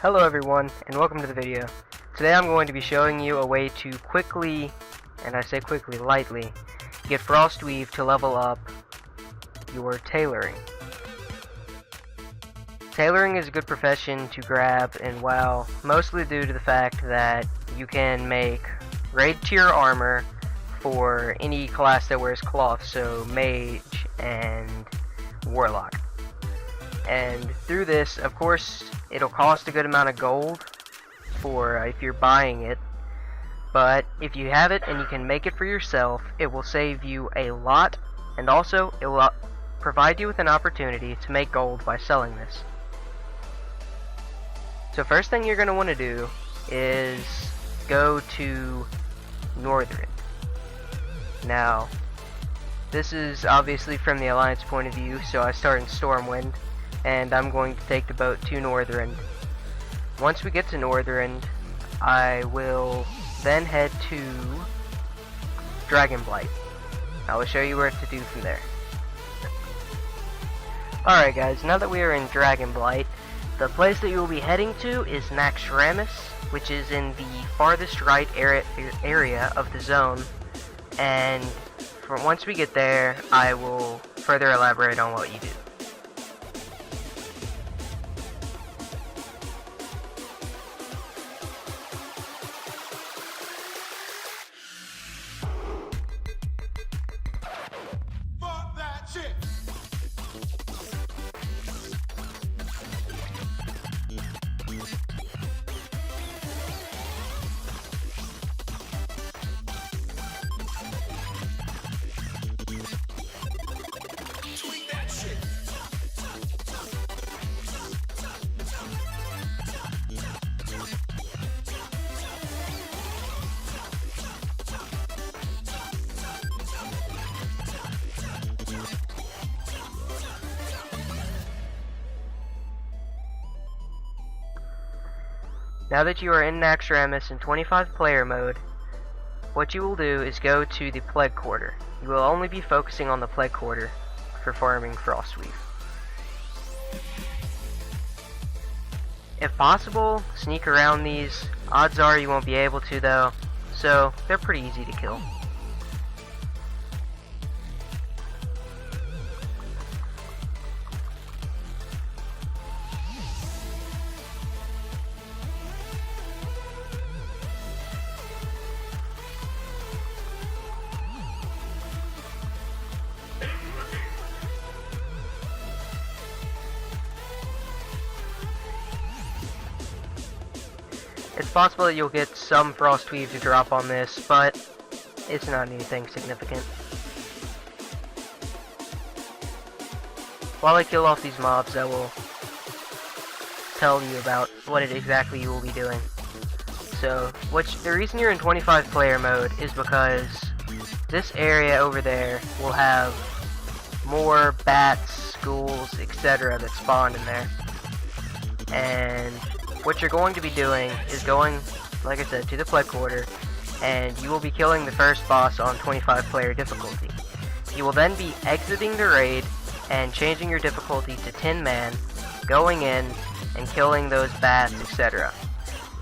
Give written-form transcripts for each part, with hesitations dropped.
Hello everyone, and welcome to the video. Today I'm going to be showing you a way to quickly, and I say quickly, lightly, get Frostweave to level up your tailoring. Tailoring is a good profession to grab in WoW, mostly due to the fact that you can make raid tier armor for any class that wears cloth, so mage and warlock. And through this, of course, it'll cost a good amount of gold for if you're buying it, but if you have it and you can make it for yourself, it will save you a lot, and also it will provide you with an opportunity to make gold by selling this. So first thing you're going to want to do is go to Northern. Now, this is obviously from the Alliance point of view, so I start in Stormwind, and I'm going to take the boat to Northern. Once we get to Northern, I will then head to Dragonblight. I will show you where to do from there. Alright guys, now that we are in Dragonblight, the place that you will be heading to is Naxxramas, which is in the farthest right area of the zone, and once we get there, I will further elaborate on what you do. Now that you are in Naxxramas in 25 player mode, what you will do is go to the Plague Quarter. You will only be focusing on the Plague Quarter for farming Frostweave. If possible, sneak around these. Odds are you won't be able to though, so they're pretty easy to kill. It's possible that you'll get some Frostweave to drop on this, but it's not anything significant. While I kill off these mobs, I will tell you about what it exactly you will be doing. So, the reason you're in 25 player mode is because this area over there will have more bats, ghouls, etc. that spawn in there. And what you're going to be doing is going, like I said, to the Plague Quarter, and you will be killing the first boss on 25 player difficulty. You will then be exiting the raid and changing your difficulty to 10 man, going in and killing those bats, etc.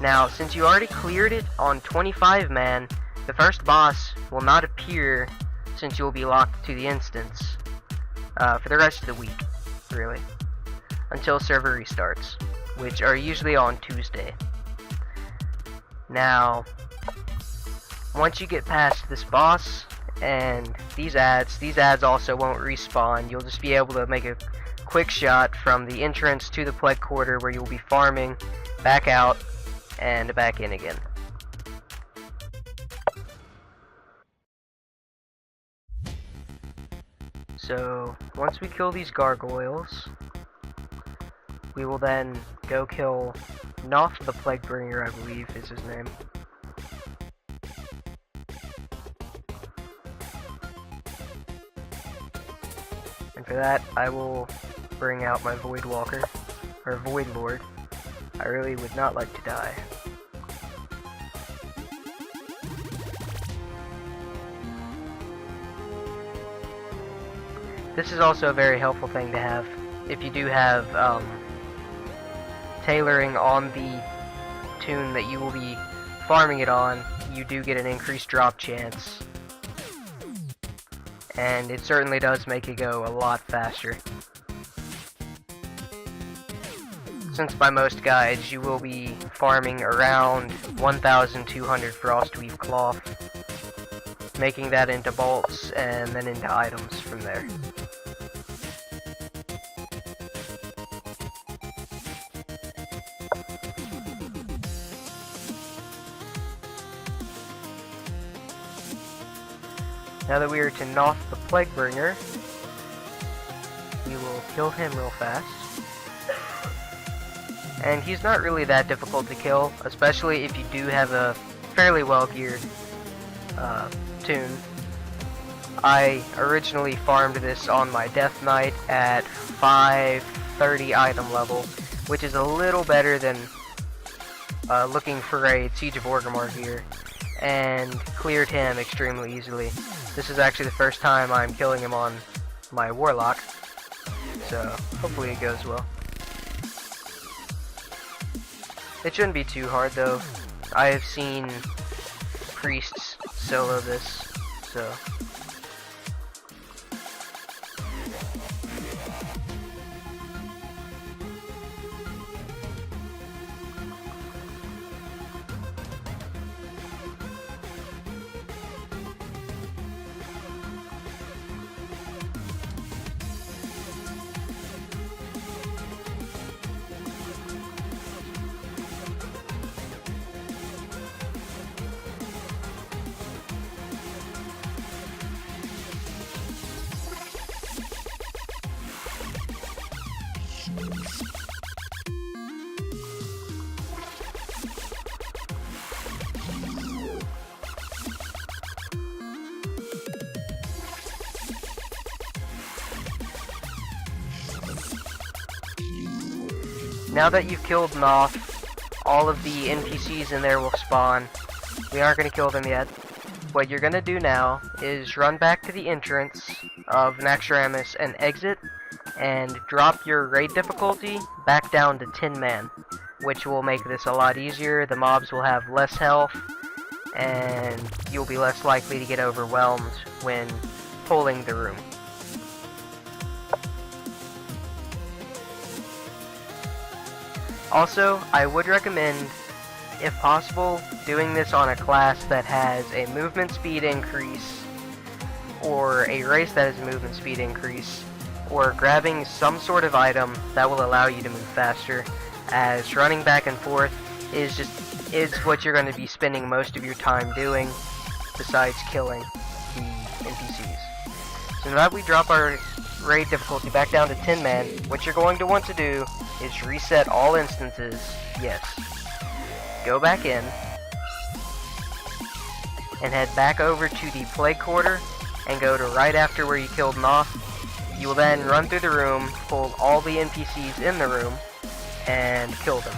Now, since you already cleared it on 25 man, the first boss will not appear since you will be locked to the instance for the rest of the week, really, until server restarts, which are usually on Tuesday. Now, once you get past this boss and these ads also won't respawn. You'll just be able to make a quick shot from the entrance to the Plague Quarter where you'll be farming, back out, and back in again. So, once we kill these gargoyles, we will then go kill Noth the Plaguebringer, I believe is his name. And for that, I will bring out my Void Walker, or Void Lord. I really would not like to die. This is also a very helpful thing to have if you do have tailoring on the tune that you will be farming it on, you do get an increased drop chance. And it certainly does make it go a lot faster. Since by most guides you will be farming around 1,200 Frostweave cloth, making that into bolts and then into items from there. Now that we are to Noth the Plaguebringer, we will kill him real fast. And he's not really that difficult to kill, especially if you do have a fairly well geared tune. I originally farmed this on my Death Knight at 530 item level, which is a little better than looking for a Siege of Orgrimmar gear, and cleared him extremely easily. This is actually the first time I'm killing him on my Warlock, so hopefully it goes well. It shouldn't be too hard though. I have seen priests solo this, so. Now that you've killed Noth, all of the NPCs in there will spawn. We aren't going to kill them yet. What you're going to do now is run back to the entrance of Naxxramas and exit, and drop your raid difficulty back down to 10 man, which will make this a lot easier. The mobs will have less health, and you'll be less likely to get overwhelmed when pulling the room. Also, I would recommend, if possible, doing this on a class that has a movement speed increase, or a race that has a movement speed increase, or grabbing some sort of item that will allow you to move faster, as running back and forth is what you're going to be spending most of your time doing, besides killing the NPCs. So now that we drop our raid difficulty back down to 10 man, what you're going to want to do is reset all instances, yes. Go back in, and head back over to the Plague Quarter, and go to right after where you killed Noth. You will then run through the room, pull all the NPCs in the room, and kill them.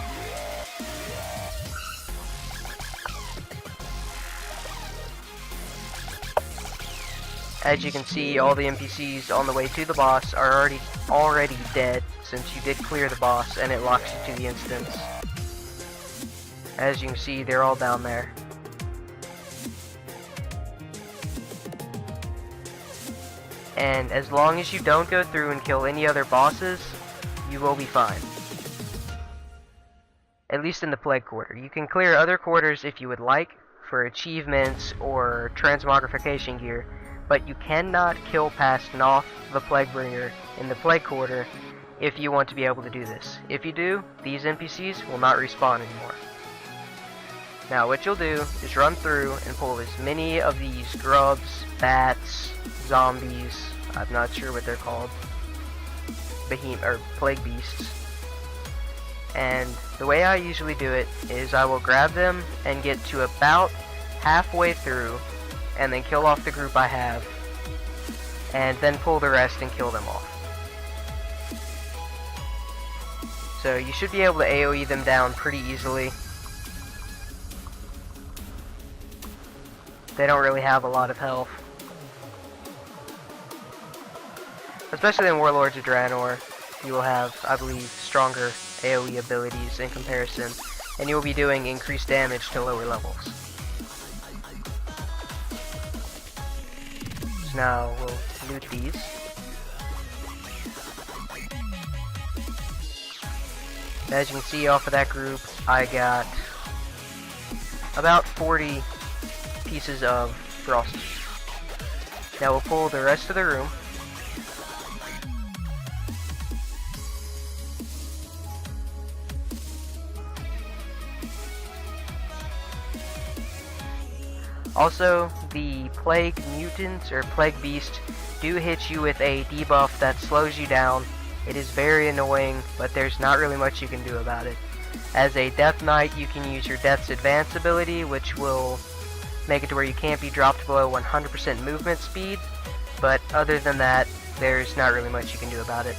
As you can see, all the NPCs on the way to the boss are already dead, since you did clear the boss and it locks you to the instance. As you can see, they're all down there. And as long as you don't go through and kill any other bosses, you will be fine. At least in the Plague Quarter. You can clear other quarters if you would like, for achievements or transmogrification gear, but you cannot kill past Noth the Plaguebringer in the Plague Quarter if you want to be able to do this. If you do, these NPCs will not respawn anymore. Now what you'll do is run through and pull as many of these grubs, bats, zombies, I'm not sure what they're called, plague beasts. And the way I usually do it is I will grab them and get to about halfway through, and then kill off the group I have, and then pull the rest and kill them off. So you should be able to AoE them down pretty easily. They don't really have a lot of health. Especially in Warlords of Draenor, you will have, I believe, stronger AoE abilities in comparison, and you'll be doing increased damage to lower levels. So now we'll loot these. As you can see off of that group, I got about 40 pieces of Frostweave. Now we'll pull the rest of the room. Also, the Plague Mutants or Plague Beast do hit you with a debuff that slows you down. It is very annoying, but there's not really much you can do about it. As a Death Knight, you can use your Death's Advance ability, which will make it to where you can't be dropped below 100% movement speed, but other than that, there's not really much you can do about it.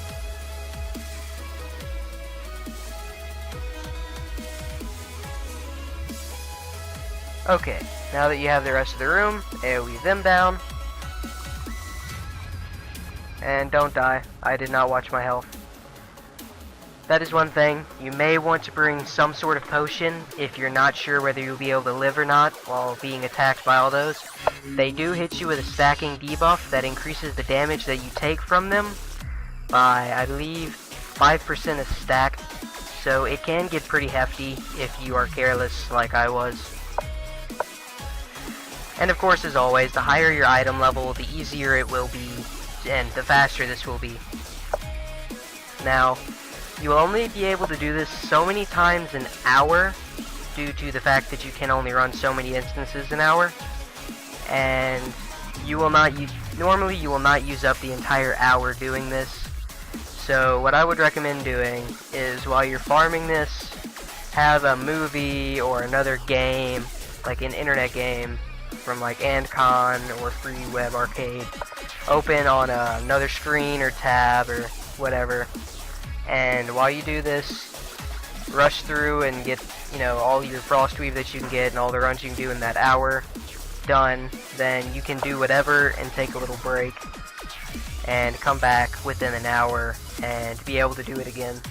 Okay, now that you have the rest of the room, AoE them down. And don't die, I did not watch my health. That is one thing. You may want to bring some sort of potion if you're not sure whether you'll be able to live or not while being attacked by all those. They do hit you with a stacking debuff that increases the damage that you take from them by, I believe, 5% a stack. So it can get pretty hefty if you are careless like I was. And of course, as always, the higher your item level, the easier it will be, and the faster this will be. Now, you will only be able to do this so many times an hour, due to the fact that you can only run so many instances an hour, and you will not use, normally you will not use up the entire hour doing this. So what I would recommend doing is, while you're farming this, have a movie or another game, like an internet game, from like Antcon or Free Web Arcade, open on another screen or tab or whatever, and while you do this, rush through and get, you know, all your Frostweave that you can get and all the runs you can do in that hour done. Then you can do whatever and take a little break and come back within an hour and be able to do it again.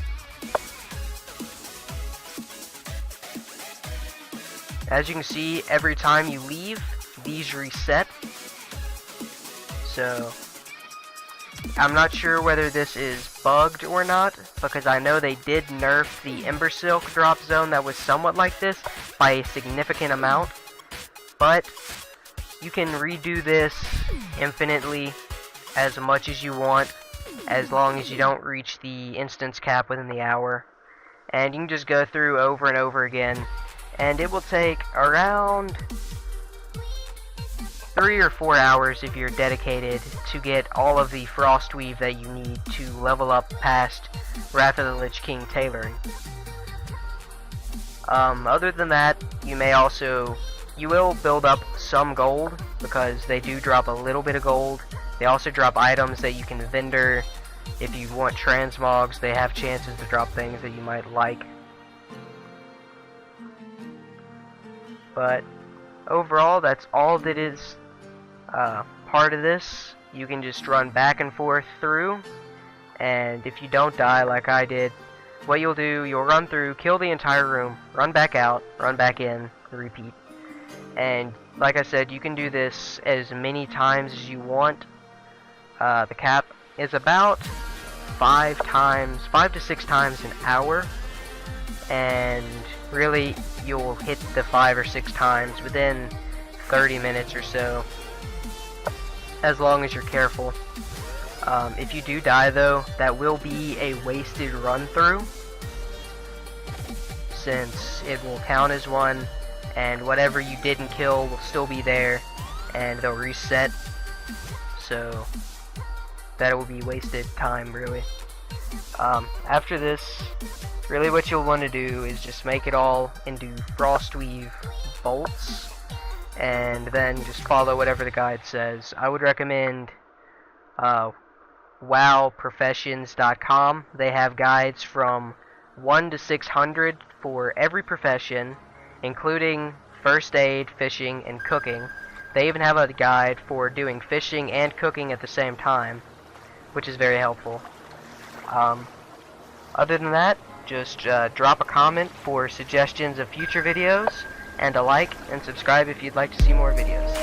As you can see, every time you leave, these reset. So I'm not sure whether this is bugged or not, because I know they did nerf the Ember Silk drop zone that was somewhat like this by a significant amount, but you can redo this infinitely as much as you want, as long as you don't reach the instance cap within the hour. And you can just go through over and over again, and it will take around 3 or 4 hours if you're dedicated to get all of the Frostweave that you need to level up past Wrath of the Lich King tailoring. Other than that, you will build up some gold, because they do drop a little bit of gold. They also drop items that you can vendor. If you want transmogs, they have chances to drop things that you might like. But overall, that's all that is part of this. You can just run back and forth through, and if you don't die like I did, what you'll do, you'll run through, kill the entire room, run back out, run back in, repeat. And like I said, you can do this as many times as you want. The cap is about 5 to 6 times an hour, and really you'll hit the 5 or 6 times within 30 minutes or so, as long as you're careful. If you do die though, that will be a wasted run through, since it will count as one, and whatever you didn't kill will still be there, and they'll reset, so that will be wasted time, really. After this, really what you'll want to do is just make it all into Frostweave bolts, and then just follow whatever the guide says. I would recommend WoWprofessions.com. They have guides from 1 to 600 for every profession, including first aid, fishing, and cooking. They even have a guide for doing fishing and cooking at the same time, which is very helpful. Other than that, just drop a comment for suggestions of future videos, and a like and subscribe if you'd like to see more videos.